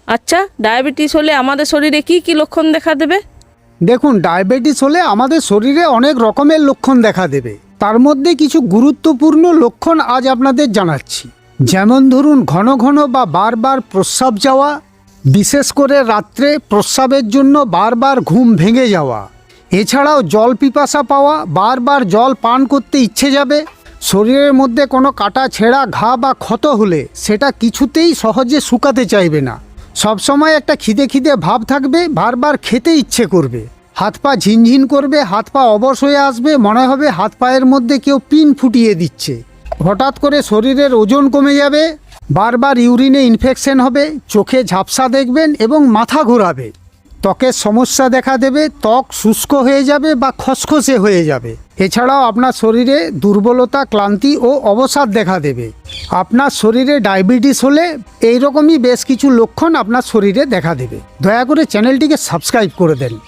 আচ্ছা, ডায়াবেটিস হলে আমাদের শরীরে কি কি লক্ষণ দেখা দেবে? দেখুন, ডায়াবেটিস হলে আমাদের শরীরে অনেক রকমের লক্ষণ দেখা দেবে। তার মধ্যে কিছু গুরুত্বপূর্ণ লক্ষণ আজ আপনাদের জানাচ্ছি। যেমন ধরুন, ঘন ঘন বা বারবার প্রস্রাব যাওয়া, বিশেষ করে রাত্রে প্রস্রাবের জন্য বারবার ঘুম ভেঙে যাওয়া। এছাড়াও জল পিপাসা পাওয়া, বারবার জল পান করতে ইচ্ছে যাবে। শরীরের মধ্যে কোনো কাটা ছেঁড়া ঘা বা ক্ষত হলে সেটা কিছুতেই সহজে শুকাতে চাইবে না। সবসময় একটা খিদে খিদে ভাব থাকবে, বারবার খেতে ইচ্ছে করবে। হাত পা ঝিনঝিন করবে, হাত পা অবশ হয়ে আসবে, মনে হবে হাত পায়ের মধ্যে কেউ পিন ফুটিয়ে দিচ্ছে। হঠাৎ করে শরীরের ওজন কমে যাবে, বারবার ইউরিনে ইনফেকশন হবে, চোখে ঝাপসা দেখবেন এবং মাথা ঘোরাবে। ত্বকের সমস্যা দেখা দেবে, ত্বক শুষ্ক হয়ে যাবে বা খসখসে হয়ে যাবে। এছাড়াও আপনার শরীরে দুর্বলতা, ক্লান্তি ও অবসাদ দেখা দেবে। আপনার শরীরে ডায়াবেটিস হলে এইরকমই বেশ কিছু লক্ষণ আপনার শরীরে দেখা দেবে। দয়া করে চ্যানেলটিকে সাবস্ক্রাইব করে দেন।